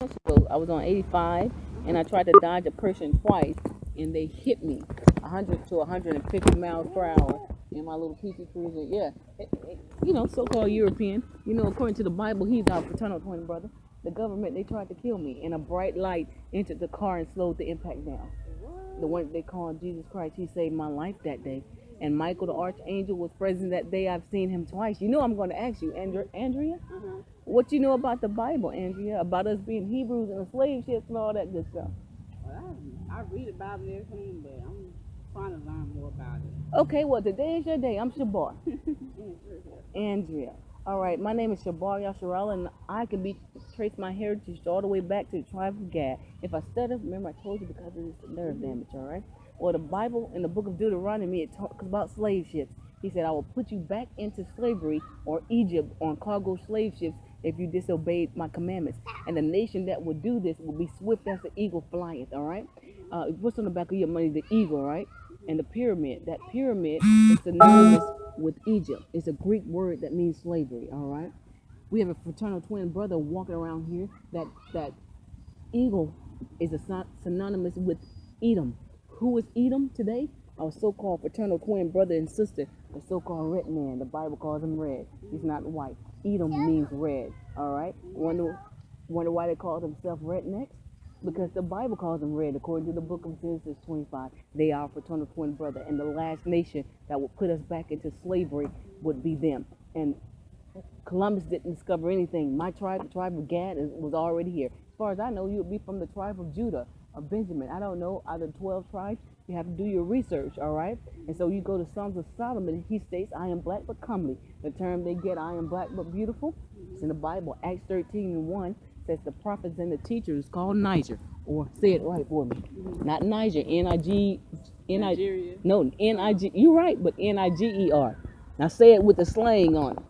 So I was on 85, and I tried to dodge a person twice, and they hit me 100 to 150 miles per hour in my little PT Cruiser. Yeah, so-called European. According to the Bible, he's our fraternal twin brother. The government, they tried to kill me, and a bright light entered the car and slowed the impact down. The one they called Jesus Christ, he saved my life that day. And Michael the Archangel was present that day. I've seen him twice. I'm going to ask you, Andrea, what you know about the Bible, Andrea, about us being Hebrews and the slave ships and all that good stuff? Well, I read about it and everything, but I'm trying to learn more about it. Okay, well, today is your day. I'm Shabar. Andrea. All right, my name is Shabar Yasharala, and I can trace my heritage all the way back to the tribe of Gad. If I stutter, remember I told you because of this nerve damage, all right? Well, the Bible in the book of Deuteronomy, it talks about slave ships. He said, I will put you back into slavery or Egypt on cargo slave ships if you disobeyed my commandments. And the nation that will do this will be swift as the eagle flieth, all right? What's on the back of your money? The eagle, right? And the pyramid. That pyramid is synonymous with Egypt. It's a Greek word that means slavery, all right? We have a fraternal twin brother walking around here. That eagle is synonymous with Edom. Who is Edom today? Our so-called fraternal twin brother and sister, the so-called red man. The Bible calls him red. He's not white. Edom means red, all right? Wonder why they call themselves rednecks? Because the Bible calls them red. According to the book of Genesis 25, they are fraternal twin brother. And the last nation that would put us back into slavery would be them. And Columbus didn't discover anything. My tribe, the tribe of Gad, was already here. As far as I know, you would be from the tribe of Judah, of Benjamin. I don't know, out of the 12 tribes. You have to do your research, all right? And so you go to Songs of Solomon, he states, I am black but comely. The term they get, I am black but beautiful, it's in the Bible. Acts 13:1 says the prophets and the teachers called Niger, or say it right for me. Not Niger, Nigeria. No, N-I-G, you're right, but N-I-G-E-R. Now say it with the slang on it.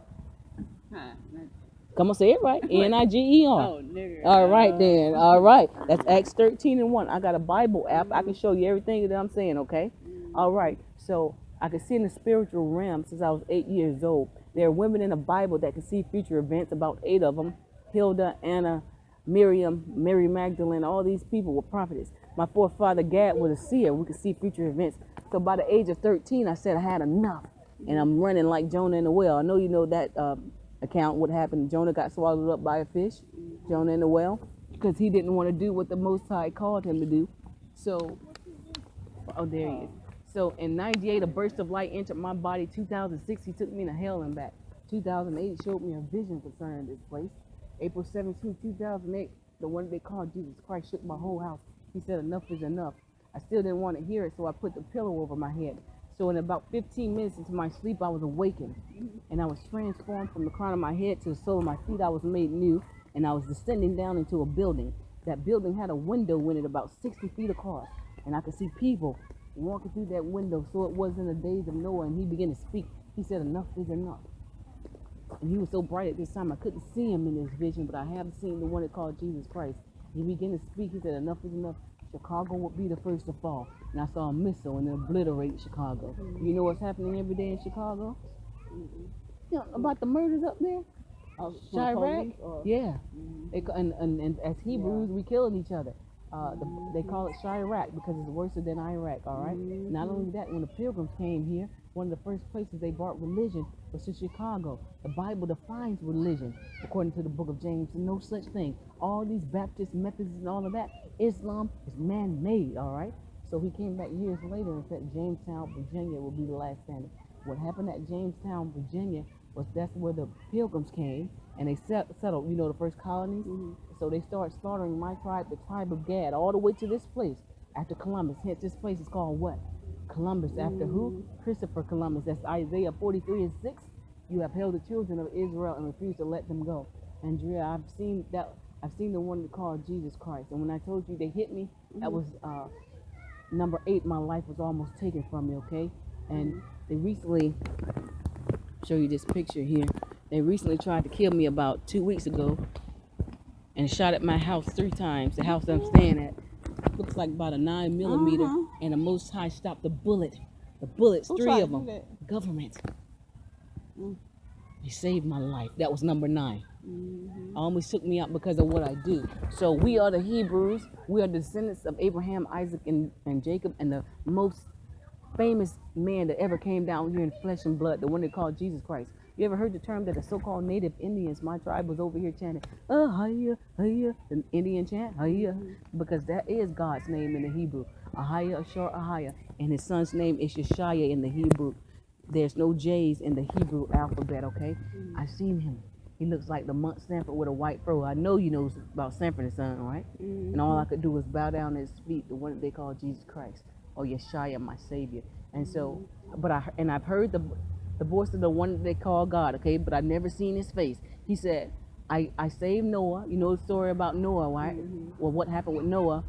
Come on, say it right. N-I-G-E-R. Oh, nigger. All right, then. All right. That's Acts 13:1. I got a Bible app. I can show you everything that I'm saying, okay? All right. So I can see in the spiritual realm since I was 8 years old. There are women in the Bible that can see future events, about 8 of them. Hilda, Anna, Miriam, Mary Magdalene, all these people were prophetess. My forefather Gad was a seer. We could see future events. So by the age of 13, I said I had enough. And I'm running like Jonah in the whale. I know you know that account, what happened. Jonah got swallowed up by a fish, Jonah in the well, because he didn't want to do what the Most High called him to do. So, oh, there he is. So in 98, a burst of light entered my body. 2006, he took me to hell and back. 2008 showed me a vision concerning this place. April 17, 2008, the one they called Jesus Christ shook my whole house. He said, enough is enough. I still didn't want to hear it, so I put the pillow over my head. So in about 15 minutes into my sleep, I was awakened, and I was transformed from the crown of my head to the sole of my feet. I was made new, and I was descending down into a building. That building had a window in it about 60 feet across, and I could see people walking through that window. So it was in the days of Noah, and he began to speak. He said, enough is enough. And he was so bright at this time, I couldn't see him in this vision, but I have seen the one that called Jesus Christ. He began to speak. He said, enough is enough. Chicago would be the first to fall. And I saw a missile and it obliterated Chicago. You know what's happening every day in Chicago? You know about the murders up there? Chirac? Yeah. And as Hebrews, we killing each other. They call it Chirac because it's worse than Iraq, all right? Not only that, when the Pilgrims came here, one of the first places they brought religion was to Chicago. The Bible defines religion, according to the book of James, no such thing. All these Baptist methods and all of that, Islam is man-made, all right? So he came back years later and said Jamestown, Virginia will be the last standing. What happened at Jamestown, Virginia, was that's where the Pilgrims came, and they settled, the first colonies. So they started slaughtering my tribe, the tribe of Gad, all the way to this place after Columbus. Hence, this place is called what? Columbus. After who? Christopher Columbus. That's Isaiah 43:6. You have held the children of Israel and refused to let them go. Andrea, I've seen the one that called Jesus Christ. And when I told you they hit me, that was number 8. My life was almost taken from me, okay? And they recently, show you this picture here. They recently tried to kill me about 2 weeks ago and shot at my house 3 times. The house I'm staying at looks like about a 9mm, and the Most High stopped the bullets. The bullets, 3 of them. Government. He saved my life. That was number 9. Almost took me out because of what I do. So we are the Hebrews. We are descendants of Abraham, Isaac, and Jacob, and the most famous man that ever came down here in flesh and blood, the one they called Jesus Christ. You ever heard the term that the so-called native Indians, my tribe was over here chanting, Ahaya, Ahaya, the Indian chant, Ahaya, because that is God's name in the Hebrew. Ahaya, Ashar, Ahaya, and his son's name is Yeshaya in the Hebrew. There's no J's in the Hebrew alphabet, okay? I've seen him. He looks like the Monk Sanford with a white fro. I know you know about Sanford and Son, right? And all I could do was bow down at his feet, the one that they call Jesus Christ, or Yeshaya, my Savior. And so, I've heard the voice of the one that they call God, okay? But I've never seen his face. He said, I saved Noah. You know the story about Noah, right? Well, what happened with Noah?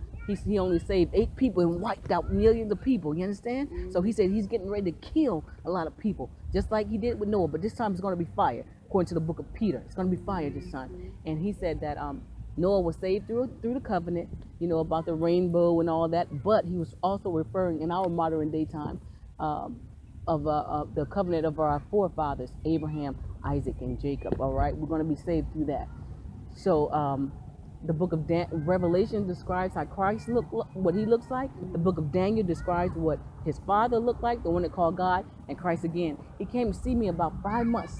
He only saved 8 people and wiped out millions of people. You understand? So he said he's getting ready to kill a lot of people, just like he did with Noah. But this time it's going to be fire, according to the book of Peter. It's going to be fire this time. And he said that Noah was saved through the covenant, you know, about the rainbow and all that. But he was also referring in our modern day time of the covenant of our forefathers, Abraham, Isaac, and Jacob. All right, we're going to be saved through that. So the book of Revelation describes how Christ what he looks like. The book of Daniel describes what his father looked like, the one that called God, and Christ again. He came to see me about 5 months.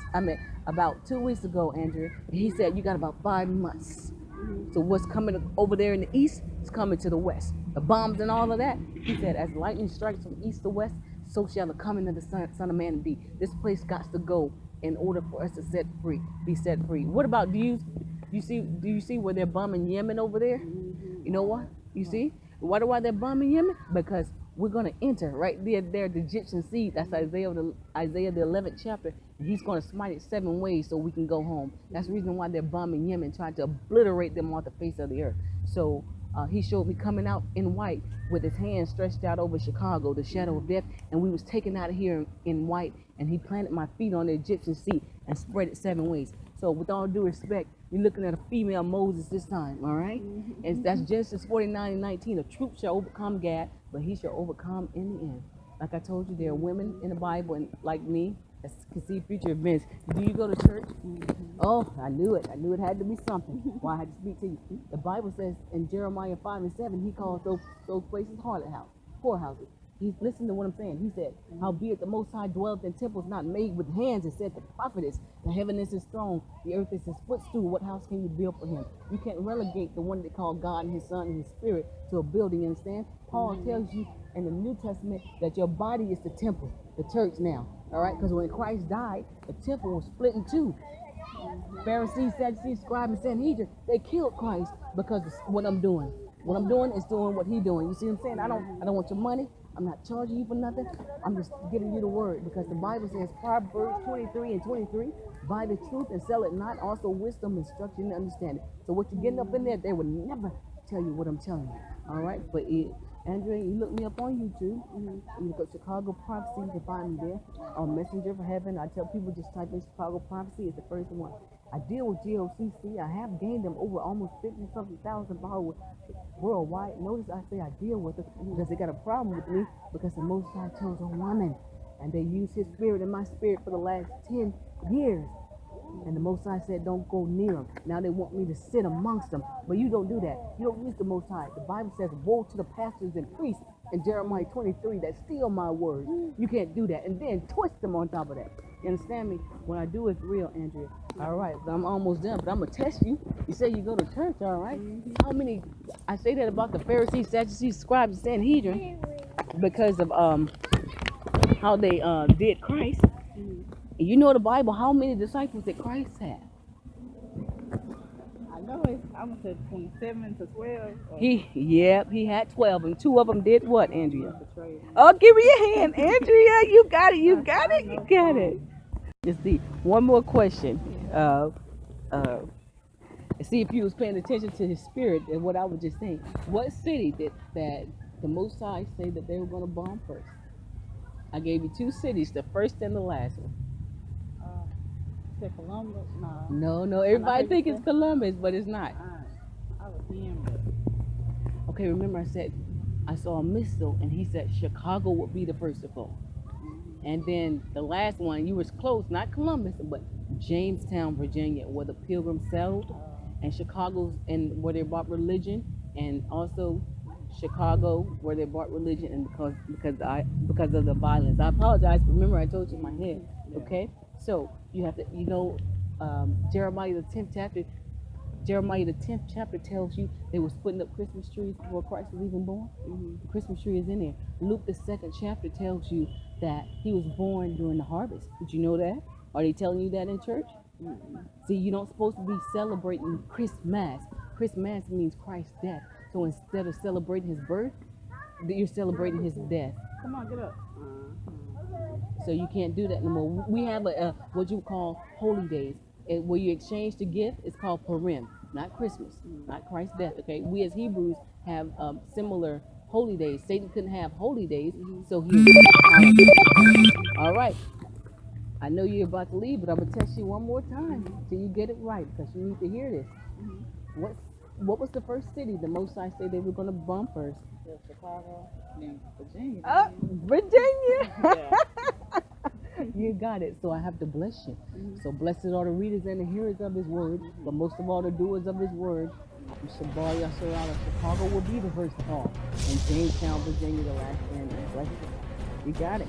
About 2 weeks ago, Andrea. And he said, you got about 5 months. So what's coming over there in the east is coming to the west. The bombs and all of that. He said, as lightning strikes from east to west, so shall the coming of the Son of Man be. This place got to go in order for us to be set free. What about, do you see where they're bombing Yemen over there? You know what? You see? Why they're bombing Yemen? Because we're going to enter right there, the Egyptian seed. That's Isaiah the 11th chapter. And he's going to smite it 7 ways so we can go home. That's the reason why they're bombing Yemen, trying to obliterate them off the face of the earth. So he showed me coming out in white with his hand stretched out over Chicago, the shadow of death. And we was taken out of here in white. And he planted my feet on the Egyptian seed and spread it 7 ways. So with all due respect, you're looking at a female Moses this time, all right? And that's Genesis 49:19. A troop shall overcome Gad, but he shall overcome in the end. Like I told you, there are women in the Bible, and like me, that can see future events. Do you go to church? Oh, I knew it. I knew it had to be something. Why I had to speak to you. The Bible says in Jeremiah 5:7, he calls those places whorehouses. Listen to what I'm saying. He said, howbeit the Most High dwelleth in temples not made with hands, and said the prophetess, the heaven is his throne, the earth is his footstool. What house can you build for him? You can't relegate the one that called God and his son and his spirit to a building, you understand? Paul tells you in the New Testament that your body is the temple, the church now, all right? Because when Christ died, the temple was split in two. Pharisees, Sadducees, scribes, and Sanhedrin, they killed Christ because of what I'm doing. What I'm doing is doing what he's doing. You see what I'm saying? I don't want your money. I'm not charging you for nothing. I'm just giving you the word, because the Bible says, Proverbs 23:23, buy the truth and sell it not, also wisdom, instruction, and understanding. So what you're getting up in there, they would never tell you what I'm telling you. All right? But Andrea, you look me up on YouTube. You look up Chicago Prophecy, you can find me there. On Messenger for Heaven, I tell people just type in Chicago Prophecy. It's the first one. I deal with GOCC. I have gained them over almost 50-something thousand followers worldwide. Notice I say I deal with them because they got a problem with me, because the Most High chose a woman, and they used his spirit and my spirit for the last 10 years. And the Most High said, don't go near them. Now they want me to sit amongst them. But you don't do that. You don't use the Most High. The Bible says, woe to the pastors and priests in Jeremiah 23 that steal my word. You can't do that. And then twist them on top of that. You understand me? What I do is real, Andrea. All right, I'm almost done, but I'm going to test you. You say you go to church, all right? How many, I say that about the Pharisees, Sadducees, scribes, and Sanhedrin, because of how they did Christ. You know the Bible, how many disciples did Christ have? I know it's, I'm going to say 27 to 12. He had 12, and 2 of them did what, Andrea? Betrayed. Oh, give me your hand, Andrea. You got it. Just one more question. See if you was paying attention to his spirit and what I was just saying. What city did that the Most High say that they were going to bomb first? I gave you 2 cities, the first and the last one. Columbus? No. Everybody think it's Columbus, but it's not. I was him, but... Okay, remember I said I saw a missile, and he said Chicago would be the first to fall. And then the last one, you was close, not Columbus, but Jamestown, Virginia, where the Pilgrims settled, and Chicago's and where they brought religion, and also Chicago where they brought religion, and because of the violence. I apologize. Remember, I told you in my head. Okay, so you have to Jeremiah the 10th chapter tells you they was putting up Christmas trees before Christ was even born. The Christmas tree is in there. Luke the 2nd chapter tells you that he was born during the harvest. Did you know that? Are they telling you that in church? See, you don't supposed to be celebrating Christmas. Christmas means Christ's death. So instead of celebrating his birth, you're celebrating his death. Come on, get up. So you can't do that no more. We have what you call holy days. Where you exchange the gift, it's called Purim, not Christmas, not Christ's death. Okay, we as Hebrews have similar holy days. Satan couldn't have holy days, so he. All right, I know you're about to leave, but I'm gonna test you one more time till you get it right, because you need to hear this. What was the first city the Most High said they were gonna bomb first? Chicago, then Virginia. Virginia. Yeah. You got it. So I have to bless you. So blessed are the readers and the hearers of his word, but most of all the doers of his word. Chicago will be the first call, and Jamestown, Virginia, the last landing. Bless you. You got it.